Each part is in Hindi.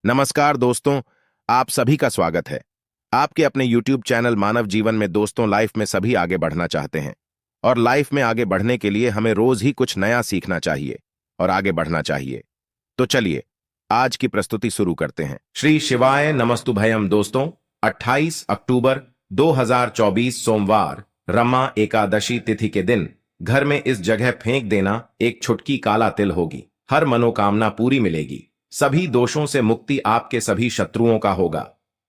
नमस्कार दोस्तों, आप सभी का स्वागत है। आपके अपने YouTube चैनल मानव जीवन में दोस्तों लाइफ में सभी आगे बढ़ना चाहते हैं और लाइफ में आगे बढ़ने के लिए हमें रोज ही कुछ नया सीखना चाहिए और आगे बढ़ना चाहिए। तो चलिए आज की प्रस्तुति शुरू करते हैं। श्री शिवाय नमस्तुभयम दोस्तों, 28 अक्टूबर 2024 सोमवार रमा एकादशी तिथि के दिन घर में इस जगह फेंक देना एक छुटकी काला तिल होगी। हर मनोकामना पूरी मिलेगी, सभी दोषों से मुक्ति आपके सभी शत्रुओं का होगा।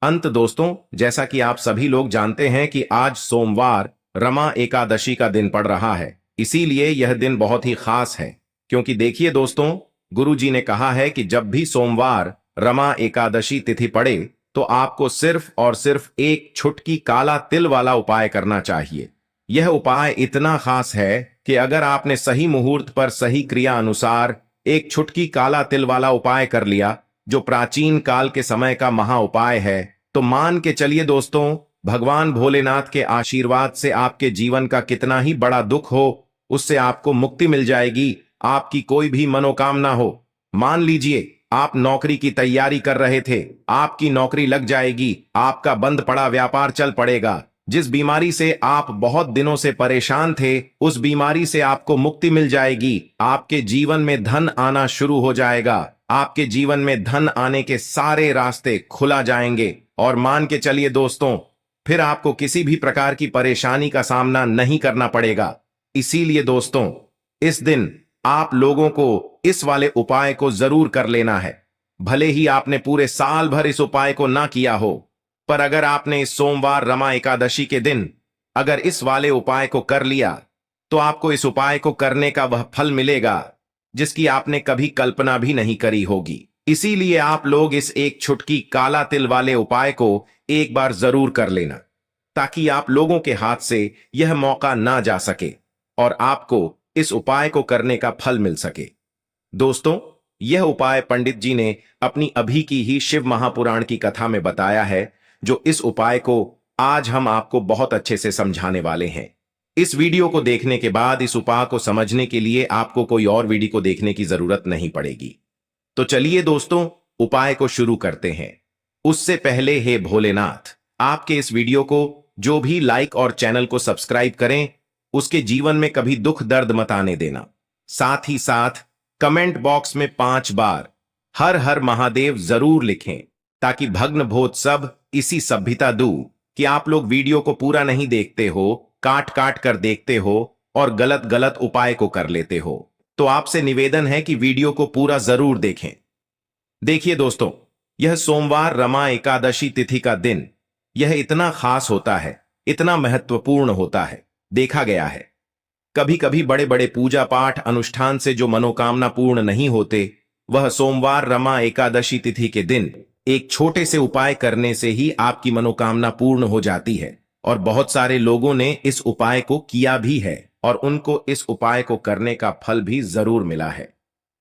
अंत दोस्तों, जैसा कि आप सभी लोग जानते हैं कि आज सोमवार रमा एकादशी का दिन पड़ रहा है, इसीलिए यह दिन बहुत ही खास है। क्योंकि देखिए दोस्तों, गुरु जी ने कहा है कि जब भी सोमवार रमा एकादशी तिथि पड़े तो आपको सिर्फ और सिर्फ एक छुटकी काला तिल वाला उपाय करना चाहिए। यह उपाय इतना खास है कि अगर आपने सही मुहूर्त पर सही क्रिया अनुसार एक छुटकी काला तिल वाला उपाय कर लिया, जो प्राचीन काल के समय का महा उपाय है, तो मान के चलिए दोस्तों, भगवान भोलेनाथ के आशीर्वाद से आपके जीवन का कितना ही बड़ा दुख हो, उससे आपको मुक्ति मिल जाएगी। आपकी कोई भी मनोकामना हो, मान लीजिए आप नौकरी की तैयारी कर रहे थे, आपकी नौकरी लग जाएगी, आपका बंद पड़ा व्यापार चल पड़ेगा, जिस बीमारी से आप बहुत दिनों से परेशान थे उस बीमारी से आपको मुक्ति मिल जाएगी। आपके जीवन में धन आना शुरू हो जाएगा, आपके जीवन में धन आने के सारे रास्ते खुला जाएंगे और मान के चलिए दोस्तों, फिर आपको किसी भी प्रकार की परेशानी का सामना नहीं करना पड़ेगा। इसीलिए दोस्तों, इस दिन आप लोगों को इस वाले उपाय को जरूर कर लेना है। भले ही आपने पूरे साल भर इस उपाय को ना किया हो, पर अगर आपने इस सोमवार रमा एकादशी के दिन अगर इस वाले उपाय को कर लिया तो आपको इस उपाय को करने का वह फल मिलेगा जिसकी आपने कभी कल्पना भी नहीं करी होगी। इसीलिए आप लोग इस एक छुटकी काला तिल वाले उपाय को एक बार जरूर कर लेना, ताकि आप लोगों के हाथ से यह मौका ना जा सके और आपको इस उपाय को करने का फल मिल सके। दोस्तों, यह उपाय पंडित जी ने अपनी अभी की ही शिव महापुराण की कथा में बताया है, जो इस उपाय को आज हम आपको बहुत अच्छे से समझाने वाले हैं। इस वीडियो को देखने के बाद इस उपाय को समझने के लिए आपको कोई और वीडियो को देखने की जरूरत नहीं पड़ेगी। तो चलिए दोस्तों, उपाय को शुरू करते हैं। उससे पहले हे भोलेनाथ, आपके इस वीडियो को जो भी लाइक और चैनल को सब्सक्राइब करें, उसके जीवन में कभी दुख दर्द मत आने देना। साथ ही साथ कमेंट बॉक्स में 5 बार हर हर महादेव जरूर लिखें, ताकि भग्न भोत सब इसी सभ्यता दू कि आप लोग वीडियो को पूरा नहीं देखते हो, काट काट कर देखते हो और गलत गलत उपाय को कर लेते हो। तो आपसे निवेदन है कि वीडियो को पूरा जरूर देखें। देखिए दोस्तों, यह सोमवार रमा एकादशी तिथि का दिन यह इतना खास होता है, इतना महत्वपूर्ण होता है। देखा गया है कभी कभी बड़े बड़े पूजा पाठ अनुष्ठान से जो मनोकामना पूर्ण नहीं होते, वह सोमवार रमा एकादशी तिथि के दिन एक छोटे से उपाय करने से ही आपकी मनोकामना पूर्ण हो जाती है। और बहुत सारे लोगों ने इस उपाय को किया भी है और उनको इस उपाय को करने का फल भी जरूर मिला है।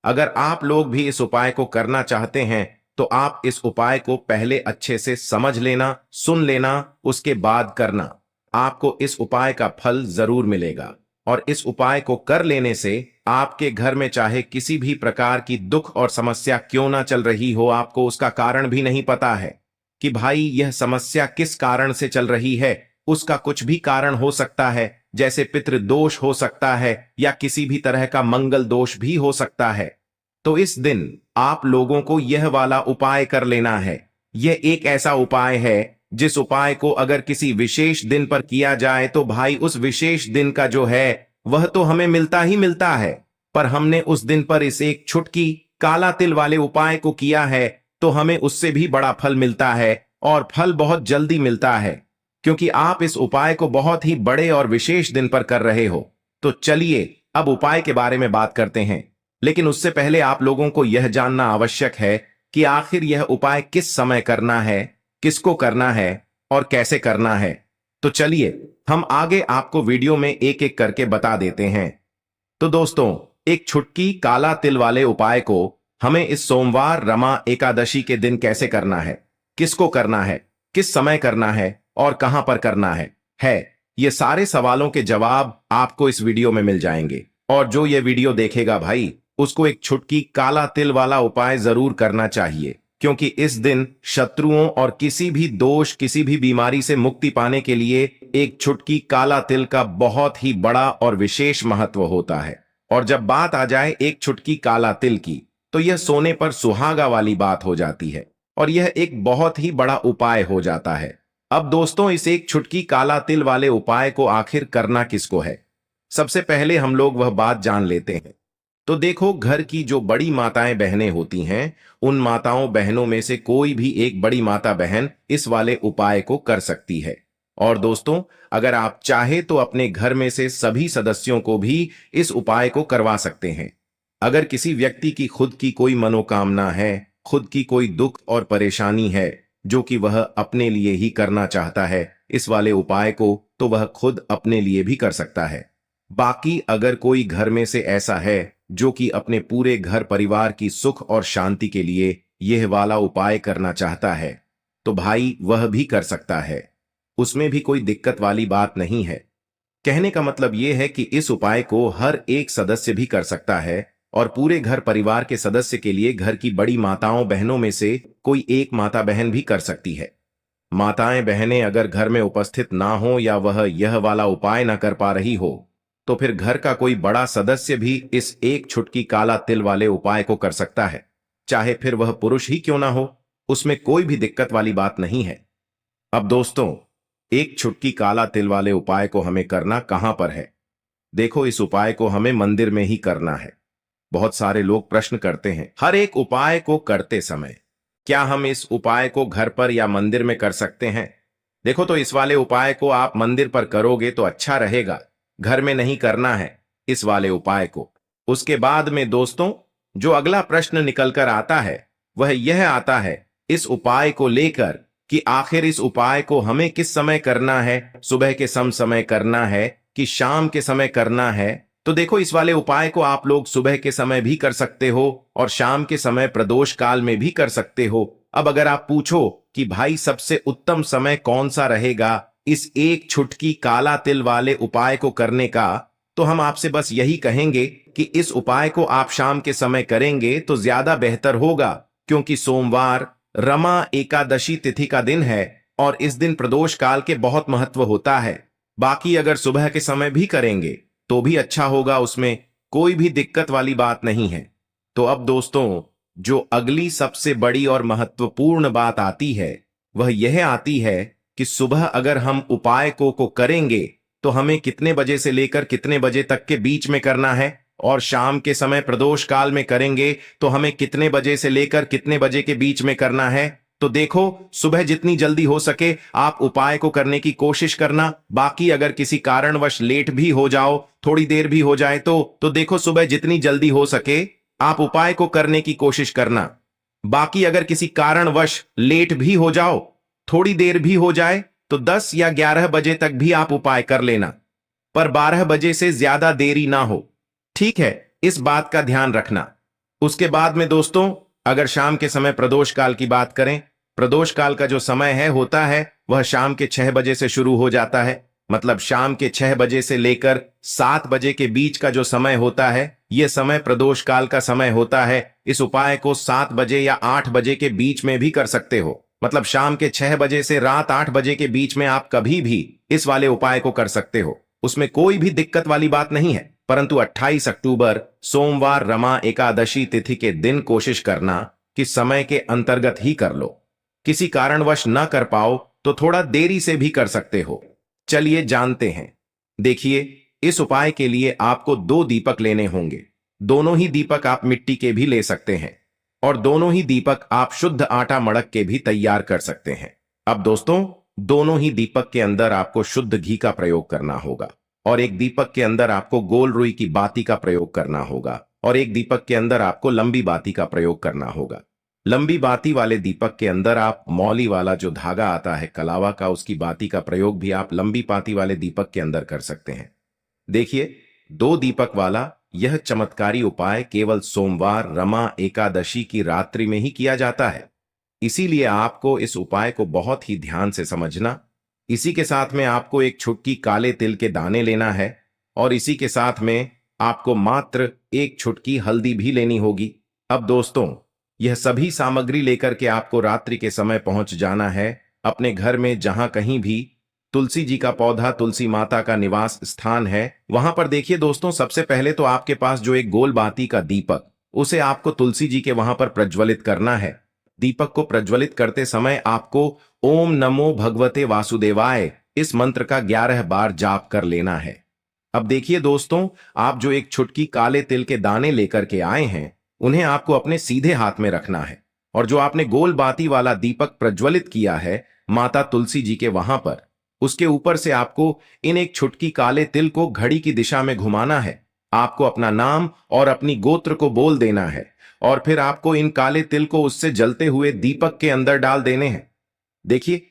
अगर आप लोग भी इस उपाय को करना चाहते हैं तो आप इस उपाय को पहले अच्छे से समझ लेना, सुन लेना, उसके बाद करना। आपको इस उपाय का फल जरूर मिलेगा और इस उपाय को कर लेने से आपके घर में चाहे किसी भी प्रकार की दुख और समस्या क्यों ना चल रही हो, आपको उसका कारण भी नहीं पता है कि भाई यह समस्या किस कारण से चल रही है, उसका कुछ भी कारण हो सकता है, जैसे पितृदोष हो सकता है या किसी भी तरह का मंगल दोष भी हो सकता है। तो इस दिन आप लोगों को यह वाला उपाय कर लेना है। यह एक ऐसा उपाय है जिस उपाय को अगर किसी विशेष दिन पर किया जाए तो भाई उस विशेष दिन का जो है वह तो हमें मिलता ही मिलता है, पर हमने उस दिन पर इस एक छुटकी काला तिल वाले उपाय को किया है तो हमें उससे भी बड़ा फल मिलता है और फल बहुत जल्दी मिलता है, क्योंकि आप इस उपाय को बहुत ही बड़े और विशेष दिन पर कर रहे हो। तो चलिए अब उपाय के बारे में बात करते हैं, लेकिन उससे पहले आप लोगों को यह जानना आवश्यक है कि आखिर यह उपाय किस समय करना है, किसको करना है और कैसे करना है। तो चलिए हम आगे आपको वीडियो में एक एक करके बता देते हैं। तो दोस्तों, एक छुटकी काला तिल वाले उपाय को हमें इस सोमवार रमा एकादशी के दिन कैसे करना है, किसको करना है, किस समय करना है और कहां पर करना है ये सारे सवालों के जवाब आपको इस वीडियो में मिल जाएंगे। और जो ये वीडियो देखेगा भाई, उसको एक छुटकी काला तिल वाला उपाय जरूर करना चाहिए। क्योंकि इस दिन शत्रुओं और किसी भी दोष, किसी भी बीमारी से मुक्ति पाने के लिए एक चुटकी काला तिल का बहुत ही बड़ा और विशेष महत्व होता है। और जब बात आ जाए एक चुटकी काला तिल की, तो यह सोने पर सुहागा वाली बात हो जाती है और यह एक बहुत ही बड़ा उपाय हो जाता है। अब दोस्तों, इस एक चुटकी काला तिल वाले उपाय को आखिर करना किसको है, सबसे पहले हम लोग वह बात जान लेते हैं। तो देखो, घर की जो बड़ी माताएं बहनें होती हैं, उन माताओं बहनों में से कोई भी एक बड़ी माता बहन इस वाले उपाय को कर सकती है। और दोस्तों, अगर आप चाहे तो अपने घर में से सभी सदस्यों को भी इस उपाय को करवा सकते हैं। अगर किसी व्यक्ति की खुद की कोई मनोकामना है, खुद की कोई दुख और परेशानी है जो कि वह अपने लिए ही करना चाहता है इस वाले उपाय को, तो वह खुद अपने लिए भी कर सकता है। बाकी अगर कोई घर में से ऐसा है जो कि अपने पूरे घर परिवार की सुख और शांति के लिए यह वाला उपाय करना चाहता है, तो भाई वह भी कर सकता है। उसमें भी कोई दिक्कत वाली बात नहीं है। कहने का मतलब यह है कि इस उपाय को हर एक सदस्य भी कर सकता है और पूरे घर परिवार के सदस्य के लिए घर की बड़ी माताओं बहनों में से कोई एक माता बहन भी कर सकती है। माताएं बहनें अगर घर में उपस्थित ना हो या वह यह वाला उपाय ना कर पा रही हो, तो फिर घर का कोई बड़ा सदस्य भी इस एक चुटकी काला तिल वाले उपाय को कर सकता है, चाहे फिर वह पुरुष ही क्यों ना हो। उसमें कोई भी दिक्कत वाली बात नहीं है। अब दोस्तों, एक चुटकी काला तिल वाले उपाय को हमें करना कहां पर है? देखो, इस उपाय को हमें मंदिर में ही करना है। बहुत सारे लोग प्रश्न करते हैं, हर एक उपाय को करते समय क्या हम इस उपाय को घर पर या मंदिर में कर सकते हैं? देखो, तो इस वाले उपाय को आप मंदिर पर करोगे तो अच्छा रहेगा, घर में नहीं करना है इस वाले उपाय को। उसके बाद में दोस्तों, जो अगला प्रश्न निकलकर आता है वह यह आता है इस उपाय को लेकर कि आखिर इस उपाय को हमें किस समय करना है, सुबह के समय करना है कि शाम के समय करना है? तो देखो, इस वाले उपाय को आप लोग सुबह के समय भी कर सकते हो और शाम के समय प्रदोष काल में भी कर सकते हो। अब अगर आप पूछो कि भाई सबसे उत्तम समय कौन सा रहेगा इस एक चुटकी काला तिल वाले उपाय को करने का, तो हम आपसे बस यही कहेंगे कि इस उपाय को आप शाम के समय करेंगे तो ज्यादा बेहतर होगा, क्योंकि सोमवार रमा एकादशी तिथि का दिन है और इस दिन प्रदोष काल के बहुत महत्व होता है। बाकी अगर सुबह के समय भी करेंगे तो भी अच्छा होगा, उसमें कोई भी दिक्कत वाली बात नहीं है। तो अब दोस्तों, जो अगली सबसे बड़ी और महत्वपूर्ण बात आती है वह यह आती है कि सुबह अगर हम उपाय को करेंगे तो हमें कितने बजे से लेकर कितने बजे तक के बीच में करना है, और शाम के समय प्रदोष काल में करेंगे तो हमें कितने बजे से लेकर कितने बजे के बीच में करना है। तो देखो, सुबह जितनी जल्दी हो सके आप उपाय को करने की कोशिश करना। बाकी अगर किसी कारणवश लेट भी हो जाओ, थोड़ी देर भी हो जाए तो देखो, सुबह जितनी जल्दी हो सके आप उपाय को करने की कोशिश करना। बाकी अगर किसी कारणवश लेट भी हो जाओ, थोड़ी देर भी हो जाए, तो 10 या 11 बजे तक भी आप उपाय कर लेना, पर 12 बजे से ज्यादा देरी ना हो। ठीक है, इस बात का ध्यान रखना। उसके बाद में दोस्तों, अगर शाम के समय प्रदोष काल की बात करें, प्रदोष काल का जो समय है होता है वह शाम के 6 बजे से शुरू हो जाता है। मतलब शाम के 6 बजे से लेकर 7 बजे के बीच का जो समय होता है, यह समय प्रदोष काल का समय होता है। इस उपाय को 7 बजे या 8 बजे के बीच में भी कर सकते हो। मतलब शाम के 6 बजे से रात 8 बजे के बीच में आप कभी भी इस वाले उपाय को कर सकते हो, उसमें कोई भी दिक्कत वाली बात नहीं है। परंतु 28 अक्टूबर सोमवार रमा एकादशी तिथि के दिन कोशिश करना कि समय के अंतर्गत ही कर लो। किसी कारणवश न कर पाओ तो थोड़ा देरी से भी कर सकते हो। चलिए जानते हैं। देखिए, इस उपाय के लिए आपको 2 दीपक लेने होंगे। दोनों ही दीपक आप मिट्टी के भी ले सकते हैं और दोनों ही दीपक आप शुद्ध आटा मड़क के भी तैयार कर सकते हैं। अब दोस्तों, दोनों ही दीपक के अंदर आपको शुद्ध घी का प्रयोग करना होगा और एक दीपक के अंदर आपको गोल रुई की बाती का प्रयोग करना होगा और एक दीपक के अंदर आपको लंबी बाती का प्रयोग करना होगा। लंबी बाती वाले दीपक के अंदर आप मौली वाला जो धागा आता है कलावा का, उसकी बाती का प्रयोग भी आप लंबी बाती वाले दीपक के अंदर कर सकते हैं। देखिए, 2 दीपक वाला यह चमत्कारी उपाय केवल सोमवार रमा एकादशी की रात्रि में ही किया जाता है, इसीलिए आपको इस उपाय को बहुत ही ध्यान से समझना। इसी के साथ में आपको एक चुटकी काले तिल के दाने लेना है और इसी के साथ में आपको मात्र एक चुटकी हल्दी भी लेनी होगी। अब दोस्तों, यह सभी सामग्री लेकर के आपको रात्रि के समय पहुंच जाना है अपने घर में, जहां कहीं भी तुलसी जी का पौधा, तुलसी माता का निवास स्थान है, वहां पर देखिए दोस्तों, सबसे पहले तो आपके पास जो एक गोल बाती का दीपक, उसे आपको तुलसी जी के वहां पर प्रज्वलित करना है। दीपक को प्रज्वलित करते समय आपको ओम नमो भगवते वासुदेवाय इस मंत्र का 11 बार जाप कर लेना है। अब देखिए दोस्तों, आप जो एक छुटकी काले तिल के दाने लेकर के आए हैं, उन्हें आपको अपने सीधे हाथ में रखना है, और जो आपने गोल बाती वाला दीपक प्रज्वलित किया है माता तुलसी जी के वहां पर, उसके ऊपर से आपको इन एक छुटकी काले तिल को घड़ी की दिशा में घुमाना है। आपको अपना नाम और अपनी गोत्र को बोल देना है, और फिर आपको इन काले तिल को उससे जलते हुए दीपक के अंदर डाल देने हैं। देखिए,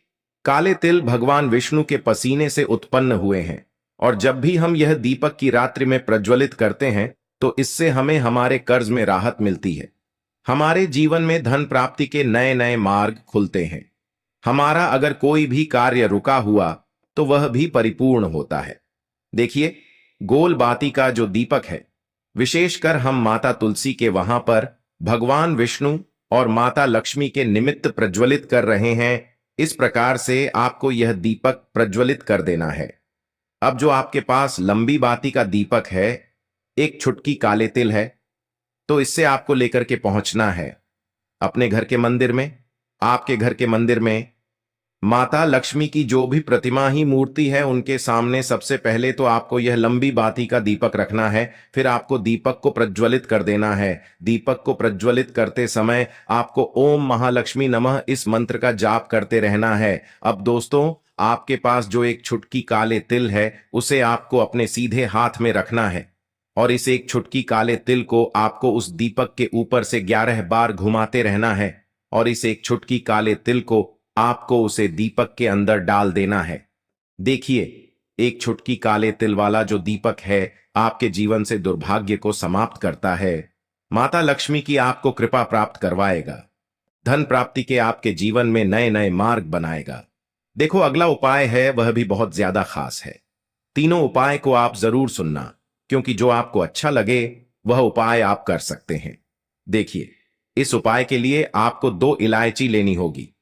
काले तिल भगवान विष्णु के पसीने से उत्पन्न हुए हैं, और जब भी हम यह दीपक की रात्रि में प्रज्वलित करते हैं तो इससे हमें हमारे कर्ज में राहत मिलती है, हमारे जीवन में धन प्राप्ति के नए नए मार्ग खुलते हैं, हमारा अगर कोई भी कार्य रुका हुआ तो वह भी परिपूर्ण होता है। देखिए, गोल बाती का जो दीपक है, विशेषकर हम माता तुलसी के वहां पर भगवान विष्णु और माता लक्ष्मी के निमित्त प्रज्वलित कर रहे हैं। इस प्रकार से आपको यह दीपक प्रज्वलित कर देना है। अब जो आपके पास लंबी बाती का दीपक है, एक छुटकी काले तिल है, तो इससे आपको लेकर के पहुंचना है अपने घर के मंदिर में। आपके घर के मंदिर में माता लक्ष्मी की जो भी प्रतिमा ही मूर्ति है, उनके सामने सबसे पहले तो आपको यह लंबी बाती का दीपक रखना है। फिर आपको दीपक को प्रज्वलित कर देना है। दीपक को प्रज्वलित करते समय आपको ओम महालक्ष्मी नमः इस मंत्र का जाप करते रहना है। अब दोस्तों, आपके पास जो एक छुटकी काले तिल है, उसे आपको अपने सीधे हाथ में रखना है, और इस एक छुटकी काले तिल को आपको उस दीपक के ऊपर से 11 बार घुमाते रहना है, और इस एक छुटकी काले तिल को आपको उसे दीपक के अंदर डाल देना है। देखिए, एक छुटकी काले तिल वाला जो दीपक है आपके जीवन से दुर्भाग्य को समाप्त करता है, माता लक्ष्मी की आपको कृपा प्राप्त करवाएगा, धन प्राप्ति के आपके जीवन में नए नए मार्ग बनाएगा। देखो, अगला उपाय है वह भी बहुत ज्यादा खास है। तीनों उपाय को आप जरूर सुनना, क्योंकि जो आपको अच्छा लगे वह उपाय आप कर सकते हैं। देखिए, इस उपाय के लिए आपको 2 इलायची लेनी होगी।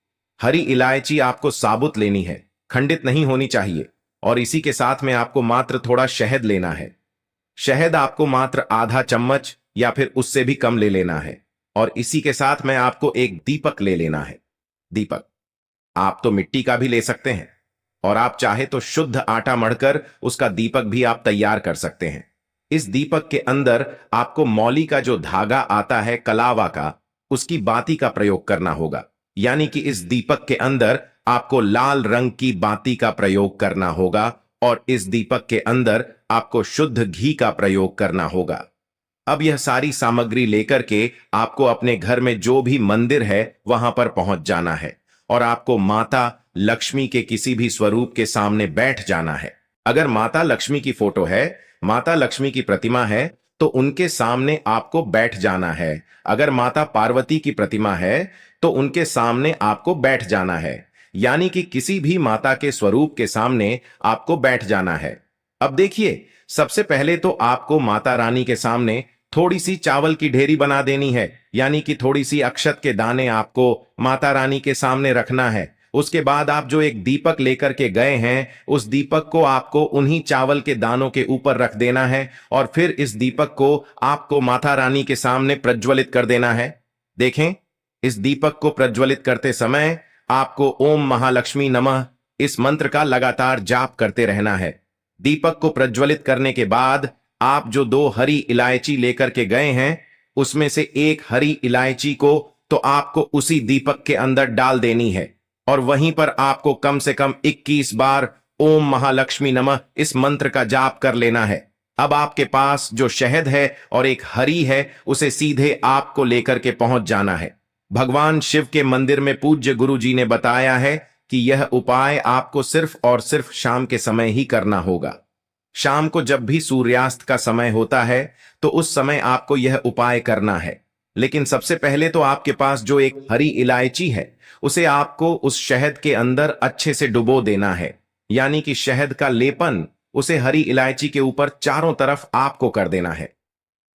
हरी इलायची आपको साबुत लेनी है, खंडित नहीं होनी चाहिए, और इसी के साथ में आपको मात्र थोड़ा शहद लेना है। शहद आपको मात्र आधा चम्मच या फिर उससे भी कम ले लेना है, और इसी के साथ में आपको एक दीपक ले लेना है। दीपक आप तो मिट्टी का भी ले सकते हैं, और आप चाहे तो शुद्ध आटा मढ़कर उसका दीपक भी आप तैयार कर सकते हैं। इस दीपक के अंदर आपको मौली का जो धागा आता है कलावा का, उसकी बाती का प्रयोग करना होगा। यानी कि इस दीपक के अंदर आपको लाल रंग की बाती का प्रयोग करना होगा, और इस दीपक के अंदर आपको शुद्ध घी का प्रयोग करना होगा। अब यह सारी सामग्री लेकर के आपको अपने घर में जो भी मंदिर है वहां पर पहुंच जाना है, और आपको माता लक्ष्मी के किसी भी स्वरूप के सामने बैठ जाना है। अगर माता लक्ष्मी की फोटो है, माता लक्ष्मी की प्रतिमा है, तो उनके सामने आपको बैठ जाना है। अगर माता पार्वती की प्रतिमा है तो उनके सामने आपको बैठ जाना है। यानी कि किसी भी माता के स्वरूप के सामने आपको बैठ जाना है। अब देखिए, सबसे पहले तो आपको माता रानी के सामने थोड़ी सी चावल की ढेरी बना देनी है, यानी कि थोड़ी सी अक्षत के दाने आपको माता रानी के सामने रखना है। उसके बाद आप जो एक दीपक लेकर के गए हैं, उस दीपक को आपको उन्हीं चावल के दानों के ऊपर रख देना है, और फिर इस दीपक को आपको माता रानी के सामने प्रज्वलित कर देना है। देखें, इस दीपक को प्रज्वलित करते समय आपको ओम महालक्ष्मी नमः इस मंत्र का लगातार जाप करते रहना है। दीपक को प्रज्वलित करने के बाद आप जो 2 हरी इलायची लेकर के गए हैं, उसमें से एक हरी इलायची को तो आपको उसी दीपक के अंदर डाल देनी है, और वहीं पर आपको कम से कम 21 बार ओम महालक्ष्मी नमः इस मंत्र का जाप कर लेना है। अब आपके पास जो शहद है और एक हरी है, उसे सीधे आपको लेकर के पहुंच जाना है। भगवान शिव के मंदिर में पूज्य गुरु जी ने बताया है कि यह उपाय आपको सिर्फ और सिर्फ शाम के समय ही करना होगा। शाम को जब भी सूर्यास्त का समय होता है तो उस समय आपको यह उपाय करना है। लेकिन सबसे पहले तो आपके पास जो एक हरी इलायची है, उसे आपको उस शहद के अंदर अच्छे से डुबो देना है। यानी कि शहद का लेपन उसे हरी इलायची के ऊपर चारों तरफ आपको कर देना है।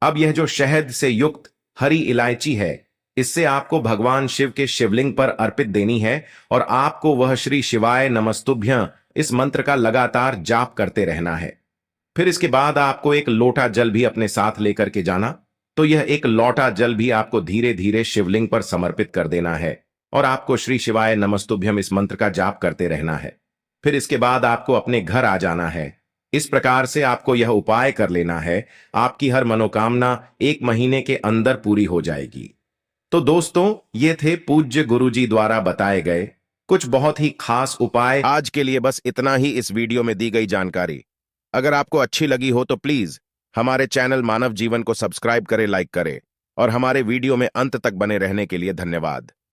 अब यह जो शहद से युक्त हरी इलायची है, इससे आपको भगवान शिव के शिवलिंग पर अर्पित देनी है और आपको वह श्री शिवाय नमस्तुभ्यं इस मंत्र का लगातार जाप करते रहना है। फिर इसके बाद आपको एक लोटा जल भी अपने साथ लेकर के जाना। तो यह एक लोटा जल भी आपको धीरे धीरे शिवलिंग पर समर्पित कर देना है और आपको श्री शिवाय नमस्तुभ्यं इस मंत्र का जाप करते रहना है। फिर इसके बाद आपको अपने घर आ जाना है। इस प्रकार से आपको यह उपाय कर लेना है, आपकी हर मनोकामना 1 महीने के अंदर पूरी हो जाएगी। तो दोस्तों, ये थे पूज्य गुरुजी द्वारा बताए गए कुछ बहुत ही खास उपाय। आज के लिए बस इतना ही इस वीडियो में दी गई जानकारी। अगर आपको अच्छी लगी हो तो प्लीज हमारे चैनल मानव जीवन को सब्सक्राइब करें, लाइक करें और हमारे वीडियो में अंत तक बने रहने के लिए धन्यवाद।